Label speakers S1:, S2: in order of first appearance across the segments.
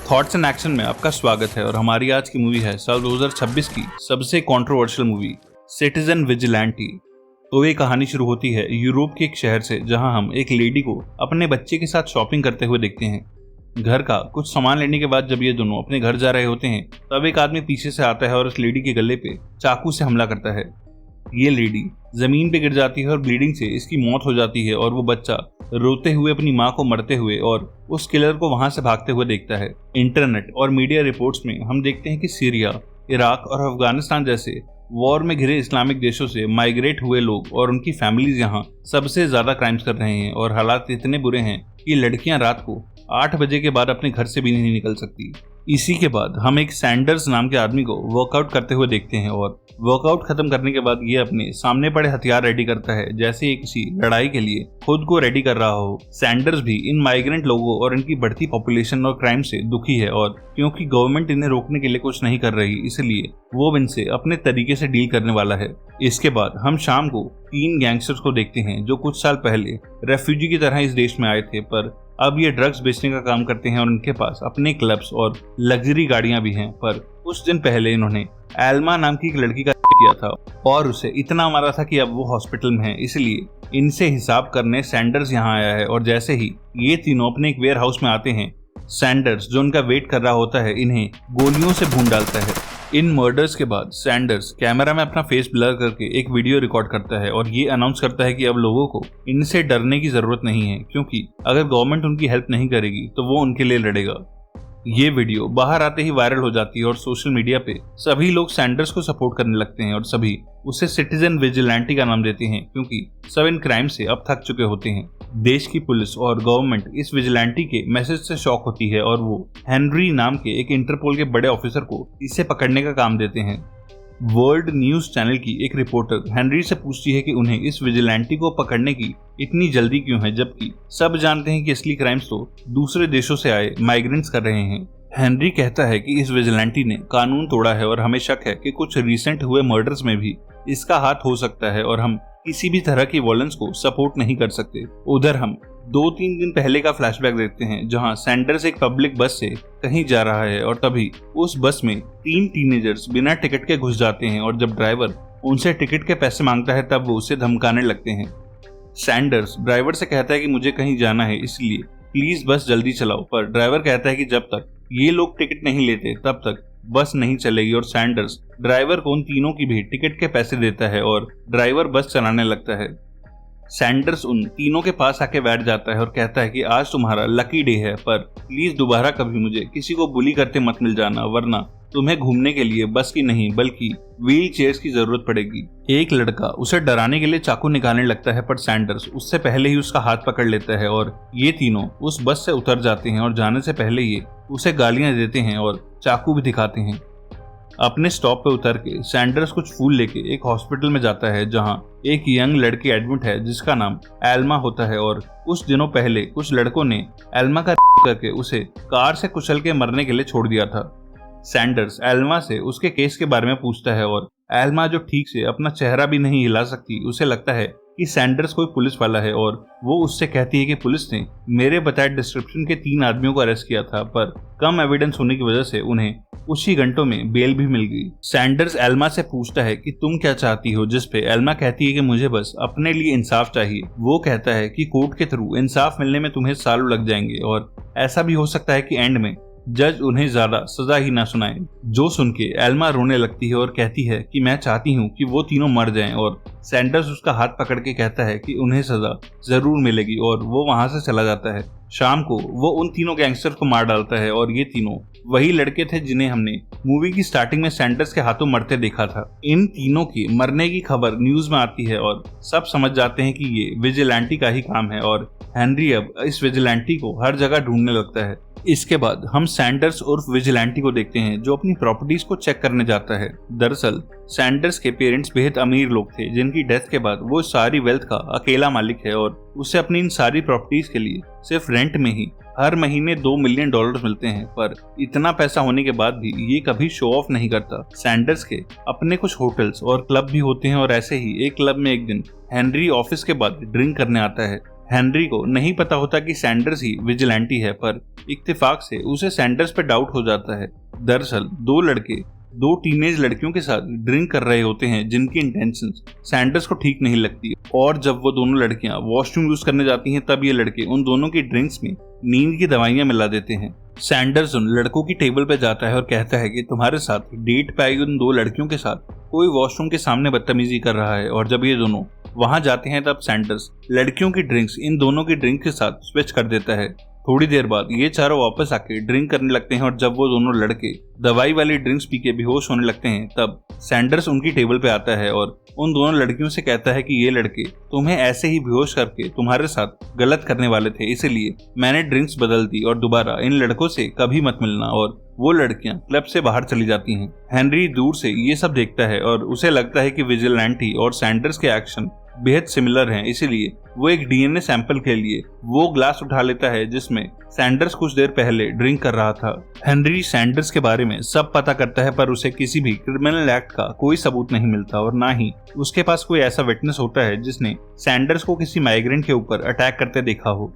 S1: Thoughts and action में आपका स्वागत है और हमारी आज की मूवी है साल 2026 की सबसे कंट्रोवर्शियल मूवी सिटीजन विजिलेंटी। तो ये कहानी शुरू होती है यूरोप के एक शहर से, जहां हम एक लेडी को अपने बच्चे के साथ शॉपिंग करते हुए देखते हैं। घर का कुछ सामान लेने के बाद जब ये दोनों अपने घर जा रहे होते हैं तब एक आदमी पीछे से आता है और उस लेडी के गले पे चाकू से हमला करता है। ये लेडी जमीन पे गिर जाती है और ब्लीडिंग से इसकी मौत हो जाती है और वो बच्चा रोते हुए अपनी माँ को मरते हुए और उस किलर को वहां से भागते हुए देखता है। इंटरनेट और मीडिया रिपोर्ट्स में हम देखते हैं कि सीरिया, इराक और अफगानिस्तान जैसे वॉर में घिरे इस्लामिक देशों से माइग्रेट हुए लोग और उनकी फैमिलीज यहाँ सबसे ज्यादा क्राइम्स कर रहे हैं और हालात इतने बुरे हैं कि लड़कियां रात को 8 बजे के बाद अपने घर से भी नहीं निकल सकती। इसी के बाद हम एक सैंडर्स नाम के आदमी को वर्कआउट करते हुए देखते हैं और वर्कआउट खत्म करने के बाद ये अपने सामने पड़े हथियार रेडी करता है, जैसे ये किसी लड़ाई के लिए खुद को रेडी कर रहा हो। सैंडर्स भी इन माइग्रेंट लोगों और इनकी बढ़ती पॉपुलेशन और क्राइम से दुखी है और क्योंकि गवर्नमेंट इन्हें रोकने के लिए कुछ नहीं कर रही, इसलिए वो इनसे अपने तरीके से डील करने वाला है। इसके बाद हम शाम को 3 गैंगस्टर्स को देखते हैं जो कुछ साल पहले रेफ्यूजी की तरह इस देश में आए थे, पर अब ये ड्रग्स बेचने का काम करते हैं और उनके पास अपने क्लब्स और लग्जरी गाड़ियां भी हैं। पर कुछ दिन पहले इन्होंने एल्मा नाम की एक लड़की का किया था और उसे इतना मारा था कि अब वो हॉस्पिटल में है, इसलिए इनसे हिसाब करने सैंडर्स यहाँ आया है। और जैसे ही ये तीनों अपने एक वेयर हाउस में आते हैं, सैंडर्स जो उनका वेट कर रहा होता है इन्हें गोलियों से भून डालता है। इन मर्डर्स के बाद सैंडर्स कैमरा में अपना फेस ब्लर करके एक वीडियो रिकॉर्ड करता है और ये अनाउंस करता है कि अब लोगों को इनसे डरने की जरूरत नहीं है, क्योंकि अगर गवर्नमेंट उनकी हेल्प नहीं करेगी तो वो उनके लिए लड़ेगा। ये वीडियो बाहर आते ही वायरल हो जाती है और सोशल मीडिया पे सभी लोग सैंडर्स को सपोर्ट करने लगते हैं और सभी उसे सिटीजन विजिलेंटी का नाम देते हैं, क्योंकि सब इन क्राइम से अब थक चुके होते हैं। देश की पुलिस और गवर्नमेंट इस विजिलेंटी के मैसेज से शॉक होती है और वो हेनरी नाम के एक इंटरपोल के बड़े ऑफिसर को इसे पकड़ने का काम देते हैं। वर्ल्ड न्यूज चैनल की एक रिपोर्टर हेनरी से पूछती है कि उन्हें इस विजिलेंटी को पकड़ने की इतनी जल्दी क्यों है, जबकि सब जानते हैं कि असली क्राइम्स तो दूसरे देशों से आए माइग्रेंट्स कर रहे हैं। हेनरी कहता है कि इस विजिलेंटी ने कानून तोड़ा है और हमें शक है कि कुछ रिसेंट हुए मर्डर्स में भी इसका हाथ हो सकता है और हम किसी भी तरह की वॉयलेंस को सपोर्ट नहीं कर सकते। उधर हम 2-3 दिन पहले का फ्लैशबैक देखते हैं, जहां सैंडर्स एक पब्लिक बस से कहीं जा रहा है और तभी उस बस में 3 टीनेजर्स बिना टिकट के घुस जाते हैं और जब ड्राइवर उनसे टिकट के पैसे मांगता है तब वो उसे धमकाने लगते हैं। सैंडर्स ड्राइवर से कहता है कि मुझे कहीं जाना है, इसलिए प्लीज बस जल्दी चलाओ, पर ड्राइवर कहता है कि जब तक ये लोग टिकट नहीं लेते तब तक बस नहीं चलेगी और सैंडर्स ड्राइवर को उन तीनों की भी टिकट के पैसे देता है और ड्राइवर बस चलाने लगता है। सैंडर्स उन तीनों के पास आके बैठ जाता है और कहता है कि आज तुम्हारा लकी डे है, पर प्लीज दोबारा कभी मुझे किसी को बुली करते मत मिल जाना, वरना तुम्हें घूमने के लिए बस की नहीं बल्कि व्हील चेयर्स की जरूरत पड़ेगी। एक लड़का उसे डराने के लिए चाकू निकालने लगता है, पर सैंडर्स उससे पहले ही उसका हाथ पकड़ लेता है और ये तीनों उस बस से उतर जाते हैं और जाने से पहले ये उसे गालियां देते हैं और चाकू भी दिखाते हैं। अपने स्टॉप पे उतर के सैंडर्स कुछ फूल लेके एक हॉस्पिटल में जाता है, जहां एक यंग लड़की एडमिट है जिसका नाम एल्मा होता है और कुछ दिनों पहले कुछ लड़कों ने एल्मा का करके उसे कार से कुचल के मरने के लिए छोड़ दिया था। सैंडर्स एल्मा से उसके केस के बारे में पूछता है और एल्मा जो ठीक से अपना चेहरा भी नहीं हिला सकती, उसे लगता है कि सैंडर्स कोई पुलिस वाला है और वो उससे कहती है कि पुलिस ने मेरे बताए डिस्क्रिप्शन के 3 आदमियों को अरेस्ट किया था, पर कम एविडेंस होने की वजह से उन्हें कुछ ही घंटों में बेल भी मिल गई। सैंडर्स एल्मा से पूछता है कि तुम क्या चाहती हो, जिस पे एल्मा कहती है कि मुझे बस अपने लिए इंसाफ चाहिए। वो कहता है कि कोर्ट के थ्रू इंसाफ मिलने में तुम्हें सालों लग जाएंगे और ऐसा भी हो सकता है कि एंड में जज उन्हें ज्यादा सजा ही ना सुनाए। जो सुन के एल्मा रोने लगती है और कहती है कि मैं चाहती हूँ कि वो तीनों मर जाएं और सैंडर्स उसका हाथ पकड़ के कहता है कि उन्हें सजा जरूर मिलेगी और वो वहां से चला जाता है। शाम को वो उन तीनों गैंगस्टर को मार डालता है और ये तीनों वही लड़के थे जिन्हें हमने मूवी की स्टार्टिंग में सैंडर्स के हाथों मरते देखा था। इन तीनों की मरने की खबर न्यूज में आती है और सब समझ जाते हैं कि ये विजिलेंटी का ही काम है और हेनरी अब इस विजिलेंटी को हर जगह ढूंढने लगता है। इसके बाद हम सैंडर्स उर्फ विजिलेंटी को देखते हैं जो अपनी प्रॉपर्टीज को चेक करने जाता है। दरअसल सैंडर्स के पेरेंट्स बेहद अमीर लोग थे जिनकी डेथ के बाद वो सारी वेल्थ का अकेला मालिक है और उसे अपनी इन सारी प्रॉपर्टीज के लिए सिर्फ रेंट में ही हर महीने $2 मिलियन मिलते हैं, पर इतना पैसा होने के बाद भी ये कभी शो ऑफ नहीं करता। सैंडर्स के अपने कुछ होटल्स और क्लब भी होते हैं और ऐसे ही एक क्लब में एक दिन हेनरी ऑफिस के बाद ड्रिंक करने आता है। हेनरी को नहीं पता होता कि सैंडर्स ही विजिलेंटी है, पर इत्तेफाक से उसे सैंडर्स पर डाउट हो जाता है। दरअसल दो लड़के दो टीनेज लड़कियों के साथ ड्रिंक कर रहे होते हैं जिनकी इंटेंशंस सैंडर्स को ठीक नहीं लगती, और जब वो दोनों लड़कियां वॉशरूम यूज करने जाती हैं तब ये लड़के उन दोनों की ड्रिंक्स में नींद की दवाइयां मिला देते हैं। सैंडर्स उन लड़कों की टेबल पर जाता है और कहता है कि तुम्हारे साथ डेट पे आई उन दो लड़कियों के साथ कोई वॉशरूम के सामने बदतमीजी कर रहा है, और जब ये दोनों वहां जाते हैं तब सैंडर्स लड़कियों की ड्रिंक्स इन दोनों की ड्रिंक के साथ स्विच कर देता है। थोड़ी देर बाद ये चारों वापस आके ड्रिंक करने लगते हैं, और जब वो दोनों लड़के दवाई वाली ड्रिंक्स पी के बेहोश होने लगते हैं तब सैंडर्स उनकी टेबल पे आता है और उन दोनों लड़कियों से कहता है कि ये लड़के तुम्हें ऐसे ही बेहोश करके तुम्हारे साथ गलत करने वाले थे, इसलिए मैंने ड्रिंक्स बदल दी और दोबारा इन लड़कों से कभी मत मिलना, और वो लड़कियां क्लब से बाहर चली जाती हैं। हेनरी दूर से ये सब देखता है और उसे लगता है कि विजिलेंटी और सैंडर्स के एक्शन बेहद सिमिलर हैं, इसीलिए वो एक डीएनए सैंपल के लिए वो ग्लास उठा लेता है जिसमें सैंडर्स कुछ देर पहले ड्रिंक कर रहा था। हेनरी सैंडर्स के बारे में सब पता करता है, पर उसे किसी भी क्रिमिनल एक्ट का कोई सबूत नहीं मिलता, और ना ही उसके पास कोई ऐसा विटनेस होता है जिसने सैंडर्स को किसी माइग्रेंट के ऊपर अटैक करते देखा हो।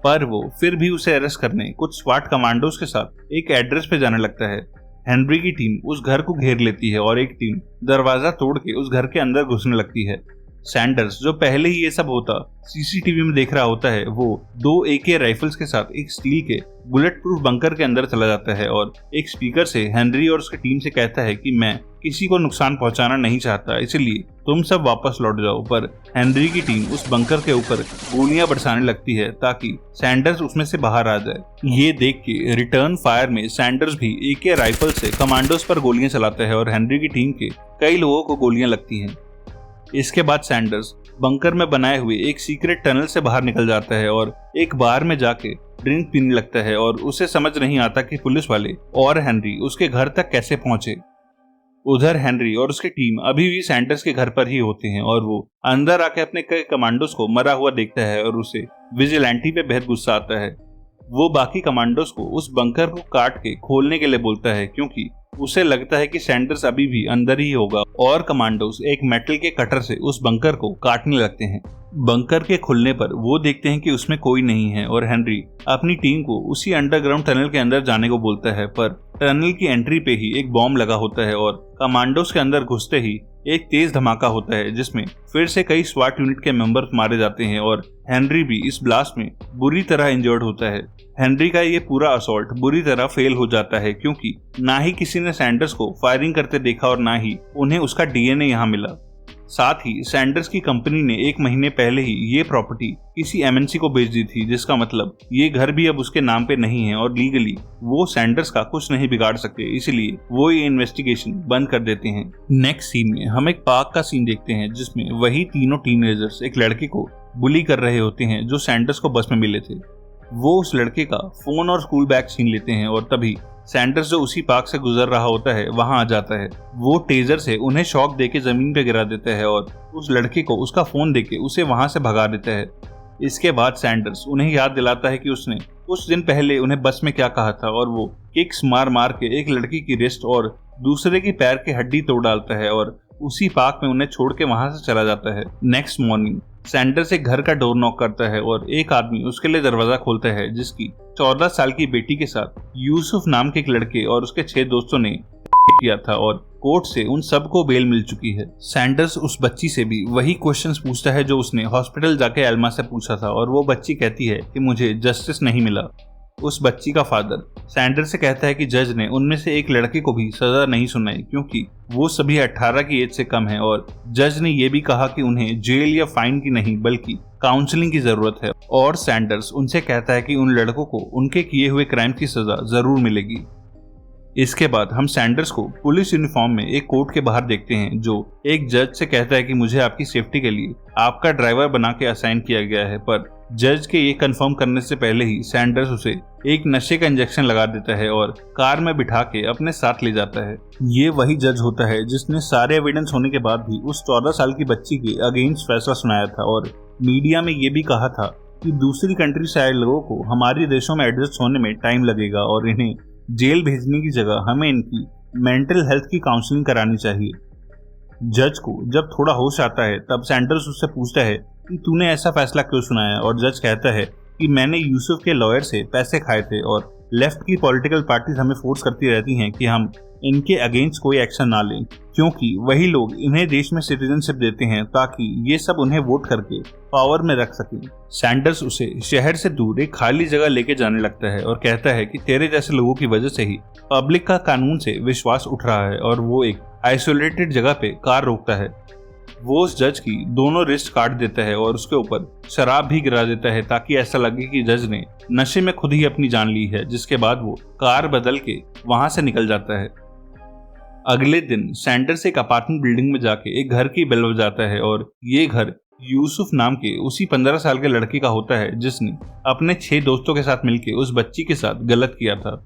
S1: पर वो फिर भी उसे अरेस्ट करने कुछ स्वाट कमांडोज के साथ एक एड्रेस पे जाने लगता है। हेनरी की टीम उस घर को घेर लेती है और एक टीम दरवाजा तोड़ के उस घर के अंदर घुसने लगती है। सैंडर्स जो पहले ही ये सब होता सीसीटीवी में देख रहा होता है, वो दो एके राइफल्स के साथ एक स्टील के बुलेट प्रूफ बंकर के अंदर चला जाता है और एक स्पीकर से हेनरी और उसकी टीम से कहता है कि मैं किसी को नुकसान पहुंचाना नहीं चाहता, इसलिए तुम सब वापस लौट जाओ। पर हेनरी की टीम उस बंकर के ऊपर गोलियां बरसाने लगती है ताकि सैंडर्स उसमें से बाहर आ जाए। ये देख के रिटर्न फायर में सैंडर्स भी एके राइफल से कमांडोज पर गोलियां चलाता है और हेनरी की टीम के कई लोगों को गोलियां लगती हैं। इसके बाद सैंडर्स बंकर में बनाए हुए एक सीक्रेट टनल से बाहर निकल जाता है और एक बार में जाके ड्रिंक पीने लगता है, और उसे समझ नहीं आता कि पुलिस वाले और हेनरी उसके घर तक कैसे पहुंचे। उधर हेनरी और उसकी टीम अभी भी सैंडर्स के घर पर ही होते हैं और वो अंदर आके अपने कई कमांडोज को मरा हुआ देखता है और उसे विजिलेंटी पे बेहद गुस्सा आता है। वो बाकी कमांडोज को उस बंकर को काट के खोलने के लिए बोलता है क्योंकि उसे लगता है कि सैंडर्स अभी भी अंदर ही होगा, और कमांडोज एक मेटल के कटर से उस बंकर को काटने लगते हैं। बंकर के खुलने पर वो देखते हैं कि उसमें कोई नहीं है और हेनरी अपनी टीम को उसी अंडरग्राउंड टनल के अंदर जाने को बोलता है, पर टनल की एंट्री पे ही एक बॉम्ब लगा होता है और कमांडोज के अंदर घुसते ही एक तेज धमाका होता है जिसमें फिर से कई स्वाट यूनिट के मेंबर्स मारे जाते हैं और हेनरी भी इस ब्लास्ट में बुरी तरह इंजर्ड होता है। हेनरी का ये पूरा असॉल्ट बुरी तरह फेल हो जाता है क्योंकि ना ही किसी ने सैंडर्स को फायरिंग करते देखा और ना ही उन्हें उसका डीएनए यहाँ मिला। साथ ही सैंडर्स की कंपनी ने एक महीने पहले ही ये प्रॉपर्टी किसी एमएनसी को बेच दी थी, जिसका मतलब ये घर भी अब उसके नाम पे नहीं है और लीगली वो सैंडर्स का कुछ नहीं बिगाड़ सकते, इसलिए वो ये इन्वेस्टिगेशन बंद कर देते हैं। नेक्स्ट सीन में हम एक पार्क का सीन देखते हैं जिसमें वही तीनों टीनेजर्स एक लड़के को बुली कर रहे होते हैं जो सैंडर्स को बस में मिले थे। वो उस लड़के का फोन और स्कूल बैग छीन लेते हैं और तभी सैंडर्स जो उसी पार्क से गुजर रहा होता है वहां आ जाता है। वो टेजर से उन्हें शॉक देके जमीन पे गिरा देता है और उस लड़के को उसका फोन देके उसे वहां से भगा देता है। इसके बाद सैंडर्स उन्हें याद दिलाता है कि उसने कुछ दिन पहले उन्हें बस में क्या कहा था और वो किक्स मार मार के एक लड़की की रिस्ट और दूसरे की पैर की हड्डी तोड़ डालता है और उसी पार्क में उन्हें छोड़ के वहां से चला जाता है। नेक्स्ट मॉर्निंग सैंडर्स एक घर का डोर नॉक करता है और एक आदमी उसके लिए दरवाजा खोलता है जिसकी 14 साल की बेटी के साथ यूसुफ नाम के एक लड़के और उसके 6 दोस्तों ने किया था और कोर्ट से उन सबको बेल मिल चुकी है। सैंडर्स उस बच्ची से भी वही क्वेश्चंस पूछता है जो उसने हॉस्पिटल जाके एल्मा से पूछा था और वो बच्ची कहती है कि मुझे जस्टिस नहीं मिला। उस बच्ची का फादर सैंडर्स से कहता है कि जज ने उनमें से एक लड़के को भी सजा नहीं सुनाई क्योंकि वो सभी 18 की एज से कम है और जज ने ये भी कहा कि उन्हें जेल या फाइन की नहीं बल्कि काउंसलिंग की जरूरत है। और सैंडर्स उनसे कहता है कि उन लड़कों को उनके किए हुए क्राइम की सजा जरूर मिलेगी। इसके बाद हम सैंडर्स को पुलिस यूनिफॉर्म में एक कोर्ट के बाहर देखते हैं जो एक जज से कहता है कि मुझे आपकी सेफ्टी के लिए आपका ड्राइवर बना के असाइन किया गया है, पर जज के ये कंफर्म करने से पहले ही सैंडर्स उसे एक नशे का इंजेक्शन लगा देता है और कार में बिठा के अपने साथ ले जाता है। ये वही जज होता है जिसने सारे एविडेंस होने के बाद भी उस 14 साल की बच्ची के अगेंस्ट फैसला सुनाया था और मीडिया में ये भी कहा था कि दूसरी कंट्री से आए लोगों को हमारे देशों में एडजस्ट होने में टाइम लगेगा और इन्हें जेल भेजने की जगह हमें इनकी मेंटल हेल्थ की काउंसलिंग करानी चाहिए। जज को जब थोड़ा होश आता है तब सैंडर्स उससे पूछता है कि तूने ऐसा फैसला क्यों सुनाया। और जज कहता है कि मैंने यूसुफ के लॉयर से पैसे खाए थे और लेफ्ट की पॉलिटिकल पार्टीज हमें फोर्स करती रहती हैं कि हम इनके अगेंस्ट कोई एक्शन ना लें, क्योंकि वही लोग इन्हें देश में सिटीजनशिप देते हैं ताकि ये सब उन्हें वोट करके पावर में रख सकें। सैंडर्स उसे शहर से दूर एक खाली जगह लेके जाने लगता है और कहता है कि तेरे जैसे लोगों की वजह से ही पब्लिक का कानून से विश्वास उठ रहा है। और वो एक आइसोलेटेड जगह पे कार रोकता है। वो उस जज की दोनों रिस्ट काट देता है और उसके ऊपर शराब भी गिरा देता है ताकि ऐसा लगे कि जज ने नशे में खुद ही अपनी जान ली है, जिसके बाद वो कार बदल के वहां से निकल जाता है। अगले दिन सैंडर्स एक अपार्टमेंट बिल्डिंग में जाके एक घर की बेल बजाता है और ये घर यूसुफ नाम के उसी 15 साल के लड़के का होता है जिसने अपने 6 दोस्तों के साथ मिलकर उस बच्ची के साथ गलत किया था।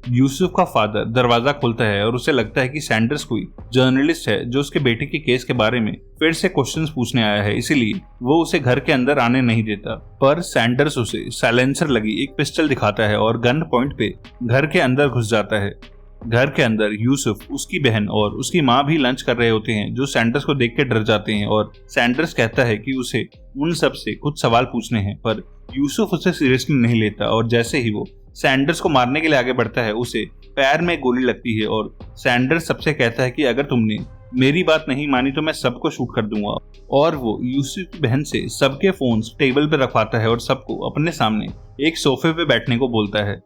S1: यूसुफ का फादर दरवाजा खोलता है और उसे लगता है कि सैंडर्स कोई जर्नलिस्ट है जो उसके बेटे के केस के बारे में फिर से क्वेश्चंस पूछने आया है, इसीलिए वो उसे घर के अंदर आने नहीं देता। पर सैंडर्स उसे साइलेंसर लगी एक पिस्टल दिखाता है और गन पॉइंट पे घर के अंदर घुस जाता है। घर के अंदर यूसुफ, उसकी बहन और उसकी माँ भी लंच कर रहे होते हैं, जो सैंडर्स को देख के डर जाते हैं। और सैंडर्स कहता है कि उसे उन सब से कुछ सवाल पूछने हैं, पर यूसुफ उसे सीरियसली नहीं लेता। और जैसे ही वो सैंडर्स को मारने के लिए आगे बढ़ता है, उसे पैर में गोली लगती है और सैंडर्स सबसे कहता है कि अगर तुमने मेरी बात नहीं मानी तो मैं सबको शूट कर दूंगा। और वो यूसुफ की बहन से सबके फोन्स टेबल पर रखवाता है और सबको अपने सामने एक सोफे पे बैठने को बोलता है।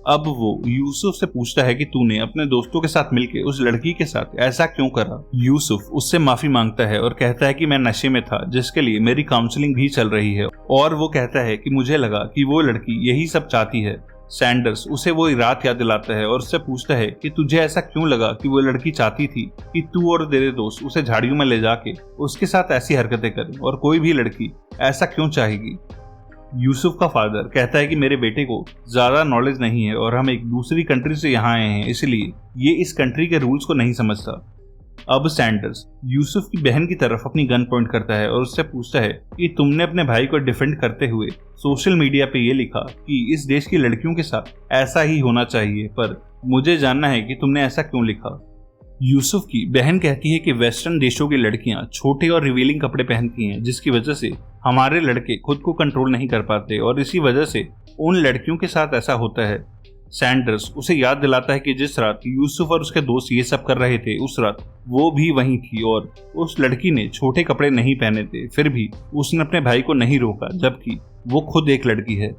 S1: अब वो यूसुफ से पूछता है कि तूने अपने दोस्तों के साथ मिलकर उस लड़की के साथ ऐसा क्यों करा। यूसुफ उससे माफी मांगता है और कहता है कि मैं नशे में था, जिसके लिए मेरी काउंसलिंग भी चल रही है। और वो कहता है कि मुझे लगा कि वो लड़की यही सब चाहती है। सैंडर्स उसे वो रात याद दिलाता है और उससे पूछता है कि तुझे ऐसा क्यों लगा कि वो लड़की चाहती थी कि तू और तेरे दोस्त उसे झाड़ियों में ले जाके उसके साथ ऐसी हरकतें करें, और कोई भी लड़की ऐसा क्यों चाहेगी। यूसुफ का फादर कहता है कि मेरे बेटे को ज्यादा नॉलेज नहीं है और हम एक दूसरी कंट्री से यहाँ आए हैं, इसलिए ये इस कंट्री के रूल्स को नहीं समझता। अब सैंडर्स यूसुफ की बहन की तरफ अपनी गन पॉइंट करता है और उससे पूछता है कि तुमने अपने भाई को डिफेंड करते हुए सोशल मीडिया पे ये लिखा कि इस देश की लड़कियों के साथ ऐसा ही होना चाहिए, पर मुझे जानना है कि तुमने ऐसा क्यों लिखा। यूसुफ की बहन कहती है कि वेस्टर्न देशों की लड़कियां छोटे और रिवीलिंग कपड़े पहनती हैं, जिसकी वजह से हमारे लड़के खुद को कंट्रोल नहीं कर पाते और इसी वजह से उन लड़कियों के साथ ऐसा होता है। सैंडर्स उसे याद दिलाता है कि जिस रात यूसुफ और उसके दोस्त ये सब कर रहे थे, उस रात वो भी वहीं थी और उस लड़की ने छोटे कपड़े नहीं पहने थे, फिर भी उसने अपने भाई को नहीं रोका, जबकि वो खुद एक लड़की है।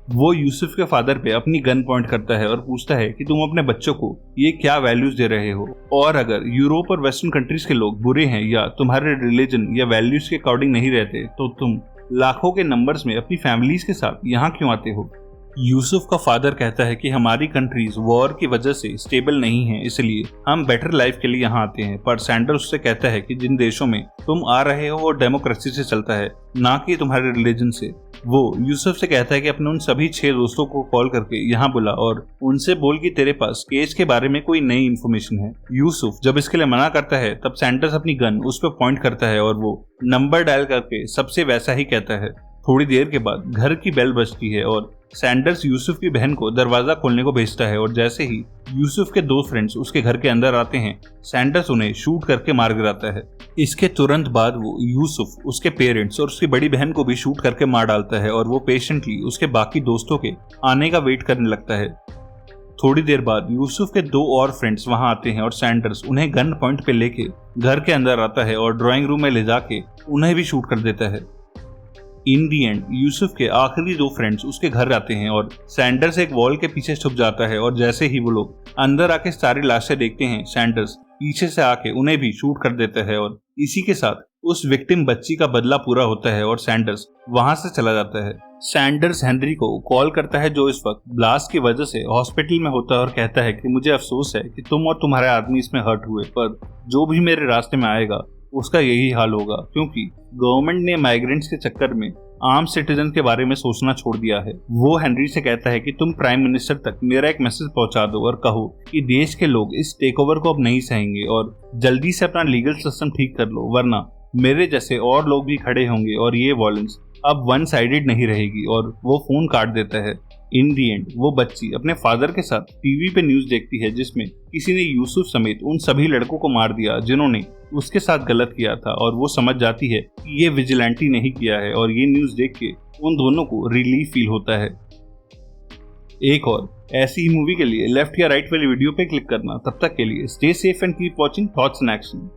S1: वो यूसुफ के फादर पे अपनी गन पॉइंट करता है और पूछता है कि तुम अपने बच्चों को ये क्या वैल्यूज दे रहे हो, और अगर यूरोप और वेस्टर्न कंट्रीज के लोग बुरे हैं या तुम्हारे रिलीजन या वैल्यूज के अकॉर्डिंग नहीं रहते, तो तुम लाखों के नंबर्स में अपनी फैमिलीज के साथ यहाँ क्यों आते हो। यूसुफ का फादर कहता है कि हमारी कंट्रीज वॉर की वजह से स्टेबल नहीं है, इसलिए हम बेटर लाइफ के लिए यहाँ आते हैं। पर सैंडर्स उससे कहता है कि जिन देशों में तुम आ रहे हो वो डेमोक्रेसी से चलता है, ना कि तुम्हारे रिलीजन से। वो यूसुफ से कहता है कि अपने उन सभी 6 दोस्तों को कॉल करके यहाँ बुला और उनसे बोल कि तेरे पास केस के बारे में कोई नई इन्फॉर्मेशन है। यूसुफ जब इसके लिए मना करता है, तब सैंडर्स अपनी गन उस पर पॉइंट करता है और वो नंबर डायल करके सबसे वैसा ही कहता है। थोड़ी देर के बाद घर की बेल बजती है और सैंडर्स यूसुफ की बहन को दरवाजा खोलने को भेजता है, और जैसे ही यूसुफ के 2 फ्रेंड्स उसके घर के अंदर आते हैं, सैंडर्स उन्हें शूट करके मार गिराता है। इसके तुरंत बाद वो यूसुफ, उसके पेरेंट्स और उसकी बड़ी बहन को भी शूट करके मार डालता है और वो पेशेंटली उसके बाकी दोस्तों के आने का वेट करने लगता है। थोड़ी देर बाद यूसुफ के 2 और फ्रेंड्स वहां आते हैं और सैंडर्स उन्हें गन पॉइंट पे लेके घर के अंदर आता है और ड्राइंग रूम में ले जाके उन्हें भी शूट कर देता है। इन दी एंड यूसुफ के आखिरी 2 फ्रेंड्स उसके घर आते हैं और सैंडर्स एक वॉल के पीछे छुप जाता है, और जैसे ही वो लोग अंदर आके सारी लाशें देखते हैं, सैंडर्स पीछे से आके उन्हें भी शूट कर देता है और इसी के साथ उस विक्टिम बच्ची का बदला पूरा होता है और सैंडर्स वहां से चला जाता है। सैंडर्स हेनरी को कॉल करता है, जो इस वक्त ब्लास्ट की वजह से हॉस्पिटल में होता है, और कहता है कि मुझे अफसोस है कि तुम और तुम्हारे आदमी इसमें हर्ट हुए, पर जो भी मेरे रास्ते में आएगा उसका यही हाल होगा, क्योंकि गवर्नमेंट ने माइग्रेंट्स के चक्कर में आम सिटीजन के बारे में सोचना छोड़ दिया है। वो हेनरी से कहता है कि तुम प्राइम मिनिस्टर तक मेरा एक मैसेज पहुंचा दो और कहो कि देश के लोग इस टेक ओवर को अब नहीं सहेंगे और जल्दी से अपना लीगल सिस्टम ठीक कर लो, वरना मेरे जैसे और लोग भी खड़े होंगे और ये वॉयलेंस अब वन साइडेड नहीं रहेगी। और वो फोन काट देता है। इन दी एंड वो बच्ची अपने फादर के साथ टीवी पे न्यूज देखती है जिसमें किसी ने यूसुफ समेत उन सभी लड़कों को मार दिया जिन्होंने उसके साथ गलत किया था, और वो समझ जाती है कि ये विजिलेंटी नहीं किया है, और ये न्यूज देख के उन दोनों को रिलीफ फील होता है। एक और ऐसी ही मूवी के लिए लेफ्ट या राइट वाली वीडियो पे क्लिक करना। तब तक के लिए stay safe and keep watching thoughts in action.